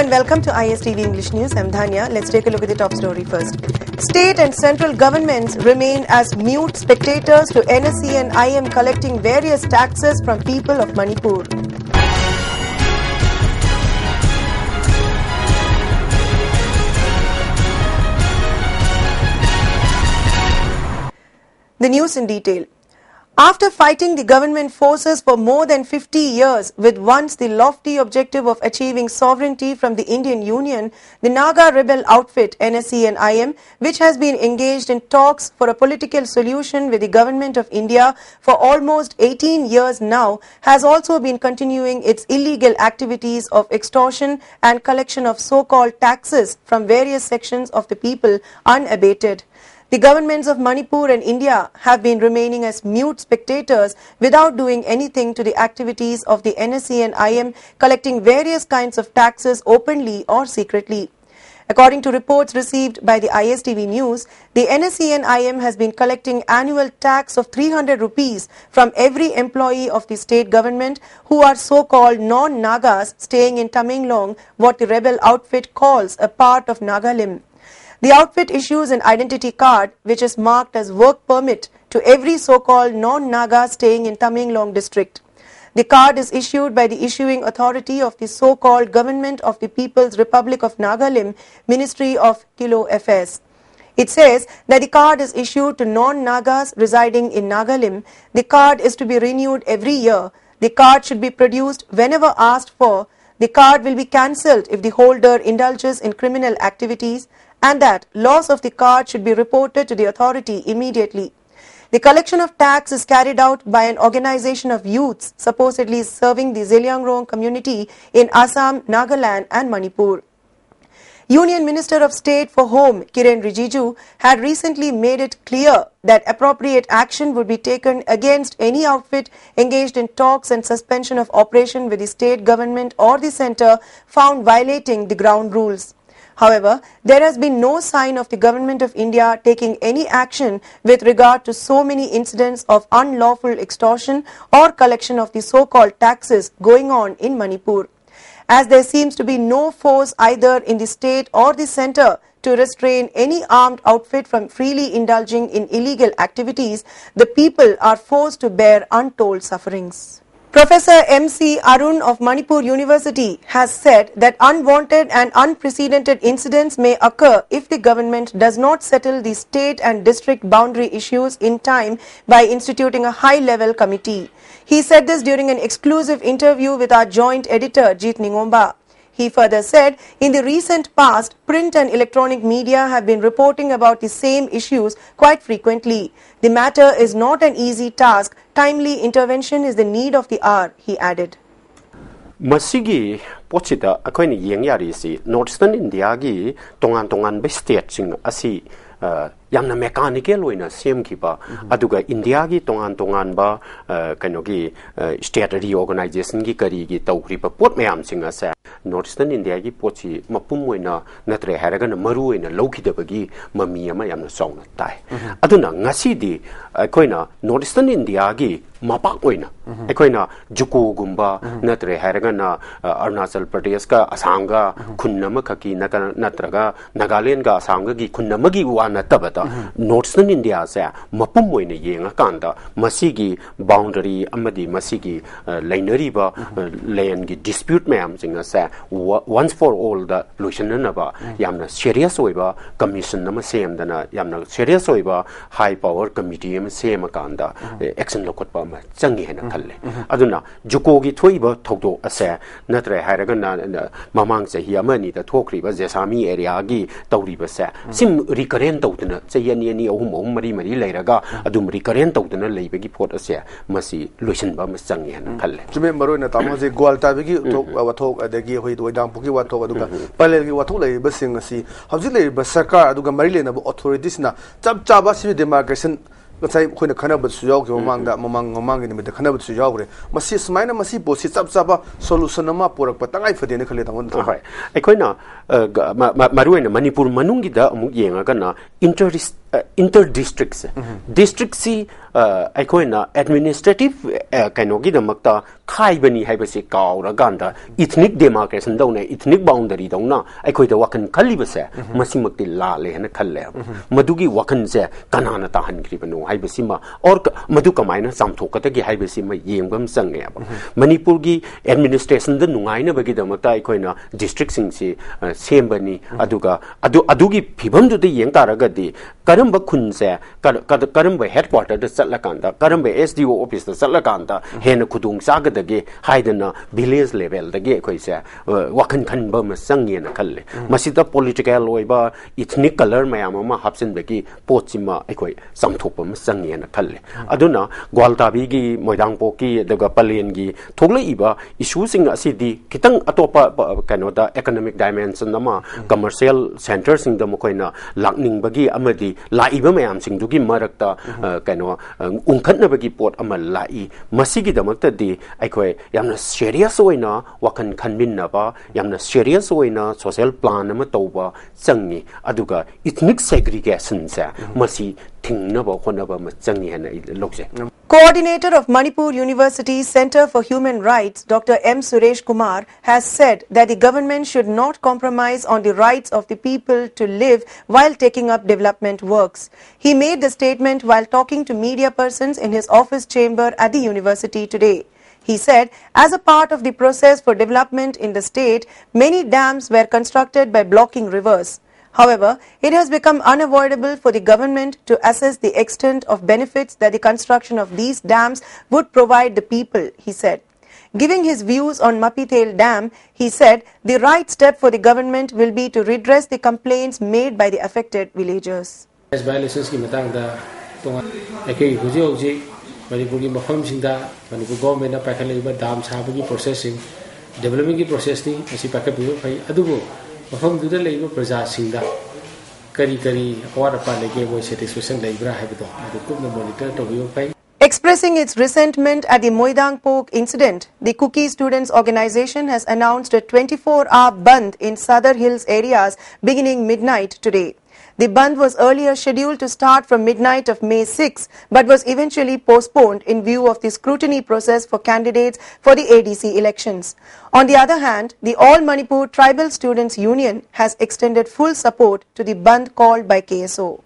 and welcome to ISTV English News. I'm Dhanya. Let's take a look at the top story first. State and central governments remain as mute spectators to NSE and IM collecting various taxes from people of Manipur. The news in detail. After fighting the government forces for more than 50 years with once the lofty objective of achieving sovereignty from the Indian Union, the Naga rebel outfit NSE and IM, which has been engaged in talks for a political solution with the government of India for almost 18 years now, has also been continuing its illegal activities of extortion and collection of so-called taxes from various sections of the people unabated. The governments of Manipur and India have been remaining as mute spectators without doing anything to the activities of the NSE and IM collecting various kinds of taxes openly or secretly. According to reports received by the ISTV News, the NSE and IM has been collecting annual tax of 300 rupees from every employee of the state government who are so-called non-Nagas staying in Tamenglong, what the rebel outfit calls a part of Nagalim. The outfit issues an identity card which is marked as work permit to every so-called non-Naga staying in Tamenglong district. The card is issued by the issuing authority of the so-called Government of the People's Republic of Nagalim, Ministry of Kilo Affairs. It says that the card is issued to non-Nagas residing in Nagalim. The card is to be renewed every year. The card should be produced whenever asked for. The card will be cancelled if the holder indulges in criminal activities, and that loss of the card should be reported to the authority immediately. The collection of tax is carried out by an organization of youths supposedly serving the Zeliangrong community in Assam, Nagaland and Manipur. Union Minister of State for Home, Kiren Rijiju, had recently made it clear that appropriate action would be taken against any outfit engaged in talks and suspension of operation with the state government or the centre found violating the ground rules. However, there has been no sign of the Government of India taking any action with regard to so many incidents of unlawful extortion or collection of the so-called taxes going on in Manipur. As there seems to be no force either in the state or the centre to restrain any armed outfit from freely indulging in illegal activities, the people are forced to bear untold sufferings. Professor M.C. Arun of Manipur University has said that unwanted and unprecedented incidents may occur if the government does not settle the state and district boundary issues in time by instituting a high-level committee. He said this during an exclusive interview with our joint editor, Jeet Ningomba. He further said, in the recent past, print and electronic media have been reporting about the same issues quite frequently. The matter is not an easy task. Timely intervention is the need of the hour, he added. Masigi pochita akoini yengyari si Northern India gi tongan ba state sing asi yamna mechanical oina same kiba aduga India gi tongan ba kanogi state reorganization gi kari gi tawri ba pot mayam singa sa Northern India gi pochi mapum oina natre haraga na maru oina lokidabagi mami ama yamna sawna tai aduna ngasi di akoina Northern India gi mapak oina akoina juku gumba natre haraga na Arunachal Pradesh ka Assam ga khunnama khaki natraga Nagaland ga Assam ga gi khunnama gi wana tabata Northern India sa mapum oina yenga kanda masigi boundary amadi masigi lainari ba land gi dispute mayam singa sa once for all the solution ba yamna serious oiba commission nama same dana yamna serious oiba high power committee am same kanda action lokot pa ma changi hena khalle aduna juko gi thoiba thokdo ase natre hairaga na mamang chahi amani da thokri ba jesami area gi tawri ba sa sim recurrent tawduna chayani ani ahum mari leiraga adum recurrent tawduna leibagi pot ase masi solution ba ma changi hena khalle jume marona tamaje gwalta bigi wathok adagi hoi doidam puki wathok aduga palel gi wathok lei ba sing asi hauji lei ba sarkar aduga mari lena ba authorities na chap chaba si demarcation sai khoina khana ba su yaw ke mamang ni me khana ba su yaw re masi smaina masi bosi chap chaba solution ma porak pa tangai fade ne khale tawon ai khoina maruena Manipur manungi da amuk yenga kana inter districts district si aikoina administrative kainogi damakta khaibani haibasi kaura ganda ethnic demarcation dawne ethnic boundary dawna aikoida wakan khalibase masimakti la le hena khalle madugi wakan se kanana ta hangribanu haibasi ma or madu kamaina samthokatagi haibasi ma yengam sange manipur gi administration da nungaina bagi damakta aikoina district sing si sembani aduga adugi phibam du de yeng taragadi karamba khunse karamba headquarter da salakanda karamba SDO office da salakanda hen khudung sagadage haidana village level dage khoise wakan khanba ma sangena khalle masida political oiba ethnic color mayam ma hapsin bagi pochima ekhoi samthopa ma sangena khalle aduna gwaltabi gi moidangpo ki daga palen gi thogle iba issue sing asidi kitang atopa kanoda economic dimension nama commercial centers sing da mokoina lakning bagi amadi laiba mayam sing dugi marakta kano unkhatna bagi pot ama lai masigi damakta di aikoi yamna serious oina wakan khanmin ba yamna serious oina social plan ama toba changi aduga ethnic segregation sa masi thingnaba honaba ma changi hana lokje. Coordinator of Manipur University's Center for Human Rights, Dr. M. Suresh Kumar, has said that the government should not compromise on the rights of the people to live while taking up development works. He made the statement while talking to media persons in his office chamber at the university today. He said, as a part of the process for development in the state, many dams were constructed by blocking rivers. However, it has become unavoidable for the government to assess the extent of benefits that the construction of these dams would provide the people, he said. Giving his views on Mapithel Dam, he said the right step for the government will be to redress the complaints made by the affected villagers. Violations ki matangda tonga ekei huji Manipur ki mafamsingda Manipur government na paikhalaiba dam sabagi processing development ki process ni asi pakhabiyo phai adugo mafam duda leiba praja singda kari awara pa lege boy satisfaction leibra haibdo adu kubna monitor tobiyo phai. Expressing its resentment at the Moidangpok incident, the Kuki Students Organization has announced a 24-hour bandh in Sadar Hills areas beginning midnight today. The bandh was earlier scheduled to start from midnight of May 6, but was eventually postponed in view of the scrutiny process for candidates for the ADC elections. On the other hand, the All Manipur Tribal Students Union has extended full support to the bandh called by KSO.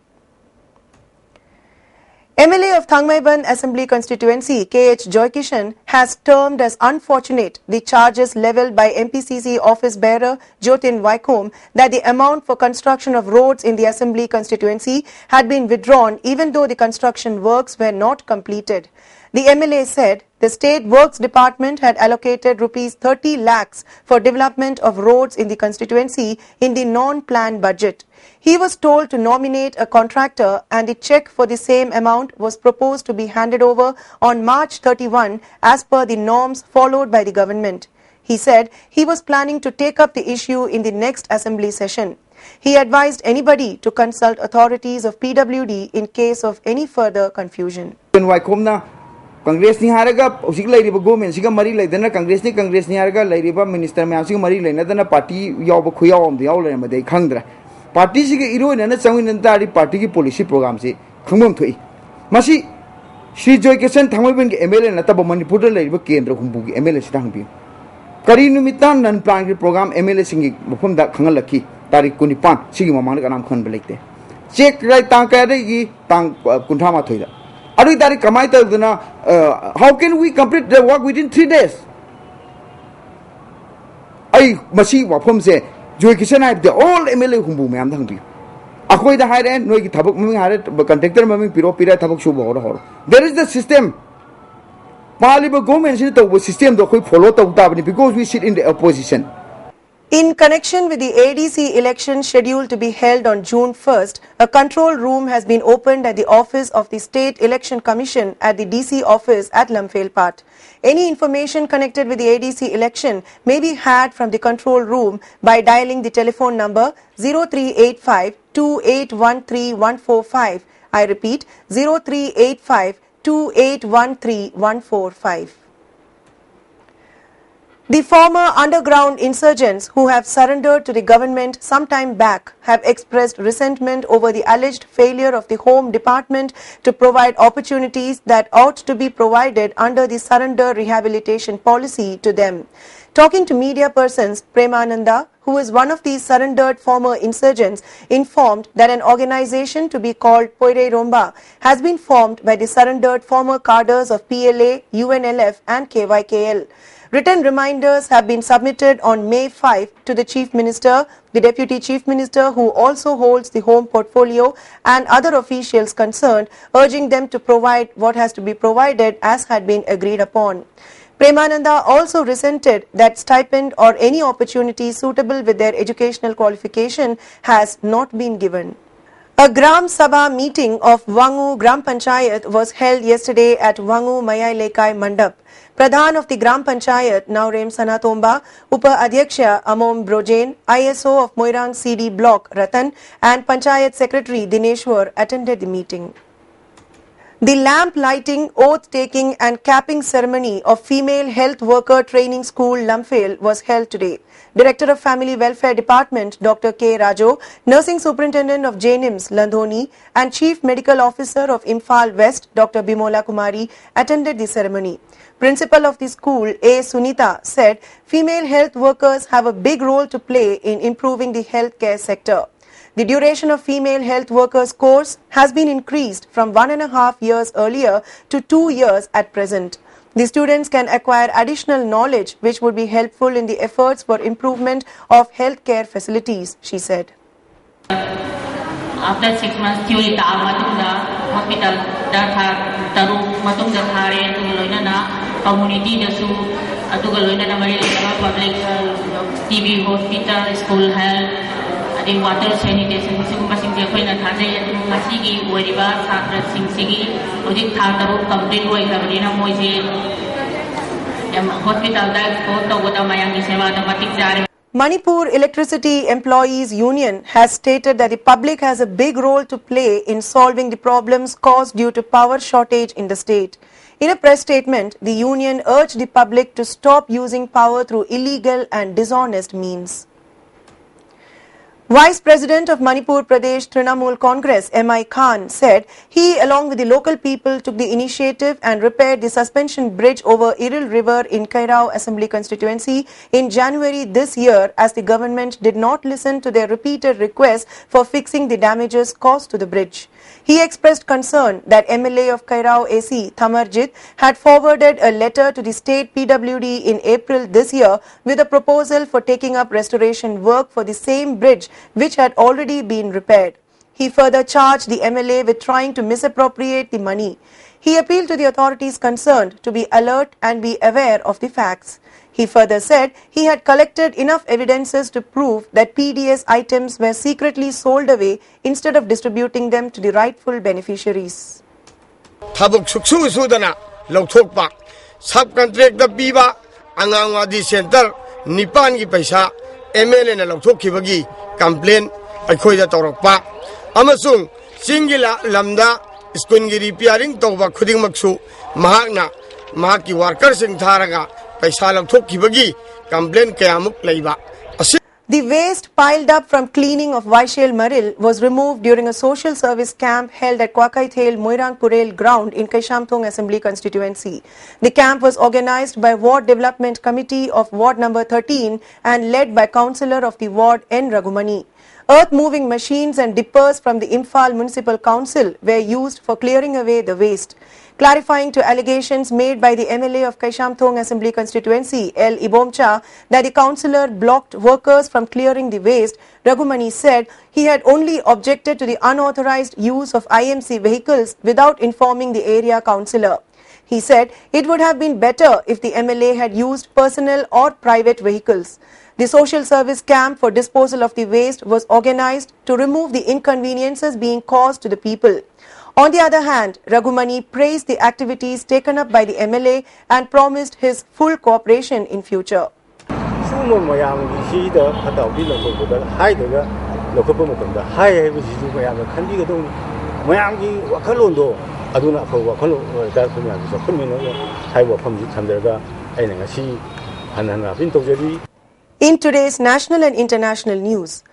MLA of Thangmaiban Assembly Constituency, K.H. Joykishan, has termed as unfortunate the charges levelled by MPCC office bearer Jotin Vaikom that the amount for construction of roads in the Assembly constituency had been withdrawn even though the construction works were not completed. The MLA said the State Works Department had allocated Rs 30 lakhs for development of roads in the constituency in the non-planned budget. He was told to nominate a contractor and the cheque for the same amount was proposed to be handed over on March 31 as per the norms followed by the government. He said he was planning to take up the issue in the next assembly session. He advised anybody to consult authorities of PWD in case of any further confusion. Congress ni haraga usik lairiba government siga mari laidana Congress ni haraga lairiba minister me asiga mari laina dana party yaw khuyaw am yaw laina madai khangdra party siga iro na changin tari party ki policy program si khangmam thoi masi Shri Joykishan Thangmaiban ki MLA na taba Manipur da lairiba kendra humbu ki MLA si thangbi kari numitan nan plan ki program MLA singi mafam da khangalaki tarik 25 sigi mamang ka nam khan belekte check right tang ka gi tang kunthama thoida how can we complete the work within 3 days? I masi wapom se Joykishan I the all MLA humbu me am thangbi. Akoi the higher end no tabuk ming hare contractor ming piro pira tabuk shubo hor. There is the system. Paliba government system do koi follow tabni because we sit in the opposition. In connection with the ADC election scheduled to be held on June 1st, a control room has been opened at the office of the State Election Commission at the DC office at Lamphel-Pat. Any information connected with the ADC election may be had from the control room by dialing the telephone number 0385 2813145. I repeat 0385 2813145. The former underground insurgents who have surrendered to the government some time back have expressed resentment over the alleged failure of the Home Department to provide opportunities that ought to be provided under the surrender rehabilitation policy to them. Talking to media persons, Premananda, who is one of these surrendered former insurgents, informed that an organization to be called Poire Romba has been formed by the surrendered former cadres of PLA, UNLF and KYKL. Written reminders have been submitted on May 5 to the Chief Minister, the Deputy Chief Minister who also holds the home portfolio and other officials concerned, urging them to provide what has to be provided as had been agreed upon. Premananda also resented that stipend or any opportunity suitable with their educational qualification has not been given. A Gram Sabha meeting of Wangu Gram Panchayat was held yesterday at Wangu Mayai Lekai Mandap. Pradhan of the Gram Panchayat, Naurem Sanatomba, Upa Adhyaksha Amom Brojain, ISO of Moirang CD Block Ratan and Panchayat Secretary Dineshwar attended the meeting. The lamp lighting, oath-taking and capping ceremony of Female Health Worker Training School Lumphail was held today. Director of Family Welfare Department Dr. K. Rajo, Nursing Superintendent of JNIMS Landhoni and Chief Medical Officer of Imphal West Dr. Bimola Kumari attended the ceremony. Principal of the school A. Sunita said female health workers have a big role to play in improving the healthcare sector. The duration of female health workers course has been increased from 1.5 years earlier to 2 years at present. The students can acquire additional knowledge which would be helpful in the efforts for improvement of healthcare facilities, she said. After 6 months, theory hospital community public TV hospital, school health, water sanitation, Manipur Electricity Employees Union has stated that the public has a big role to play in solving the problems caused due to power shortage in the state. In a press statement, the union urged the public to stop using power through illegal and dishonest means. Vice President of Manipur Pradesh Trinamool Congress M.I. Khan said he along with the local people took the initiative and repaired the suspension bridge over Iril River in Kairao Assembly constituency in January this year as the government did not listen to their repeated requests for fixing the damages caused to the bridge. He expressed concern that MLA of Kairao AC Thamarjit had forwarded a letter to the state PWD in April this year with a proposal for taking up restoration work for the same bridge which had already been repaired. He further charged the MLA with trying to misappropriate the money. He appealed to the authorities concerned to be alert and be aware of the facts. He further said he had collected enough evidences to prove that PDS items were secretly sold away instead of distributing them to the rightful beneficiaries. Subcontract Angangwadi Center Nipan ki paisa MLA na lauthokibagi complaint aikhoida tawrakpa amasung singila lamda school gi repairing tawba khudingmaksu mahakna mahaki worker sing tharaga paisa lauthokibagi complaint kayamuk leiba. The waste piled up from cleaning of Vaishel Maril was removed during a social service camp held at Kwakaithel Moirang Purel ground in Kaishamthong Assembly constituency. The camp was organized by Ward Development Committee of Ward number 13 and led by Councillor of the Ward N. Ragumani. Earth-moving machines and dippers from the Imphal Municipal Council were used for clearing away the waste. Clarifying to allegations made by the MLA of Kaishamthong Assembly constituency, L. Ibomcha, that the councillor blocked workers from clearing the waste, Ragumani said he had only objected to the unauthorized use of IMC vehicles without informing the area councillor. He said it would have been better if the MLA had used personal or private vehicles. The social service camp for disposal of the waste was organized to remove the inconveniences being caused to the people. On the other hand, Ragumani praised the activities taken up by the MLA and promised his full cooperation in future. In today's national and international news,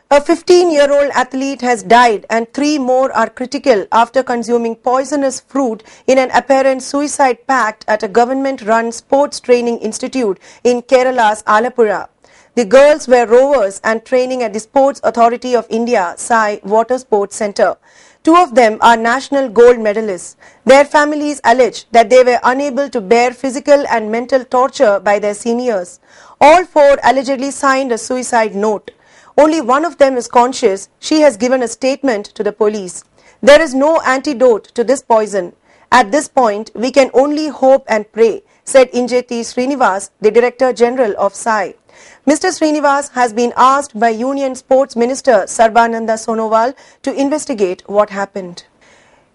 a 15-year-old athlete has died and 3 more are critical after consuming poisonous fruit in an apparent suicide pact at a government-run sports training institute in Kerala's Alappuzha. The girls were rowers and training at the Sports Authority of India, SAI Water Sports Centre. 2 of them are national gold medalists. Their families allege that they were unable to bear physical and mental torture by their seniors. All 4 allegedly signed a suicide note. Only one of them is conscious. She has given a statement to the police. There is no antidote to this poison. At this point, we can only hope and pray, said Injeti Srinivas, the Director General of SAI. Mr. Srinivas has been asked by Union Sports Minister Sarbananda Sonowal to investigate what happened.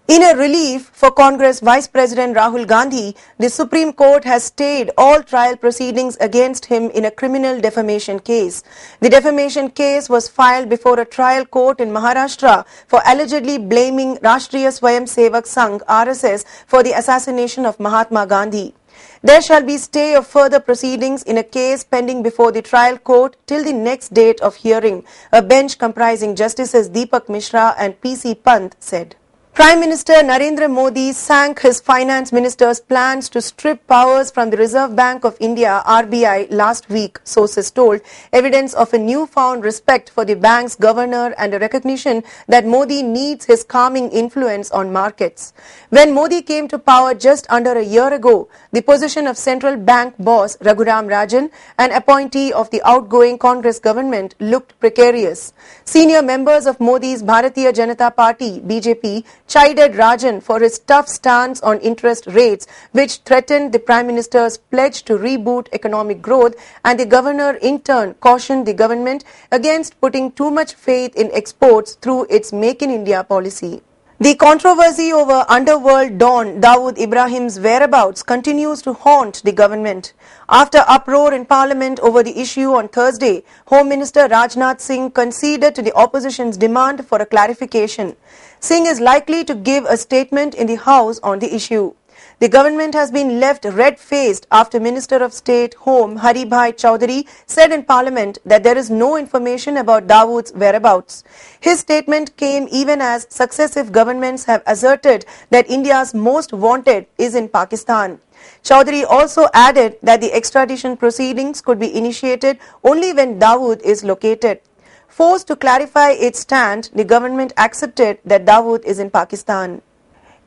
In a relief for Congress Vice President Rahul Gandhi, the Supreme Court has stayed all trial proceedings against him in a criminal defamation case. The defamation case was filed before a trial court in Maharashtra for allegedly blaming Rashtriya Swayamsevak Sangh (RSS) for the assassination of Mahatma Gandhi. There shall be stay of further proceedings in a case pending before the trial court till the next date of hearing, a bench comprising Justices Deepak Mishra and P.C. Pant said. Prime Minister Narendra Modi sank his finance minister's plans to strip powers from the Reserve Bank of India (RBI) last week, sources told, evidence of a newfound respect for the bank's governor and a recognition that Modi needs his calming influence on markets. When Modi came to power just under a year ago, the position of central bank boss Raghuram Rajan, an appointee of the outgoing Congress government, looked precarious. Senior members of Modi's Bharatiya Janata Party (BJP) chided Rajan for his tough stance on interest rates, which threatened the Prime Minister's pledge to reboot economic growth, and the governor in turn cautioned the government against putting too much faith in exports through its Make in India policy. The controversy over underworld don Dawood Ibrahim's whereabouts continues to haunt the government. After uproar in Parliament over the issue on Thursday, Home Minister Rajnath Singh conceded to the opposition's demand for a clarification. Singh is likely to give a statement in the House on the issue. The government has been left red-faced after Minister of State Home Haribhai Chaudhary said in Parliament that there is no information about Dawood's whereabouts. His statement came even as successive governments have asserted that India's most wanted is in Pakistan. Chaudhary also added that the extradition proceedings could be initiated only when Dawood is located. Forced to clarify its stand, the government accepted that Dawood is in Pakistan.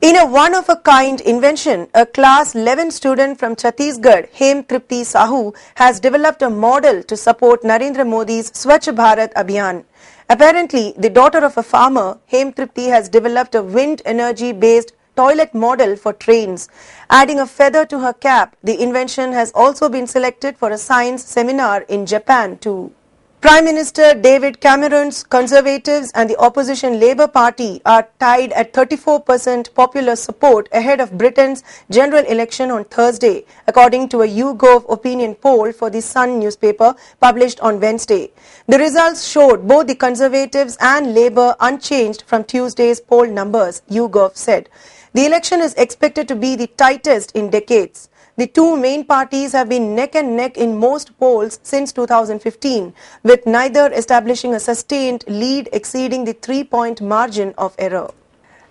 In a one-of-a-kind invention, a class 11 student from Chhattisgarh, Hem Tripti Sahu, has developed a model to support Narendra Modi's Swachh Bharat Abhiyan. Apparently, the daughter of a farmer, Hem Tripti has developed a wind energy-based toilet model for trains. Adding a feather to her cap, the invention has also been selected for a science seminar in Japan too. Prime Minister David Cameron's Conservatives and the opposition Labour Party are tied at 34% popular support ahead of Britain's general election on Thursday, according to a YouGov opinion poll for the Sun newspaper published on Wednesday. The results showed both the Conservatives and Labour unchanged from Tuesday's poll numbers, YouGov said. The election is expected to be the tightest in decades. The two main parties have been neck and neck in most polls since 2015, with neither establishing a sustained lead exceeding the 3-point margin of error.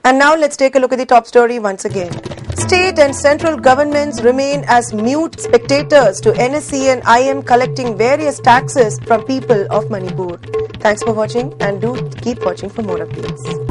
And now let's take a look at the top story once again. State and central governments remain as mute spectators to NSC and IM collecting various taxes from people of Manipur. Thanks for watching and do keep watching for more updates.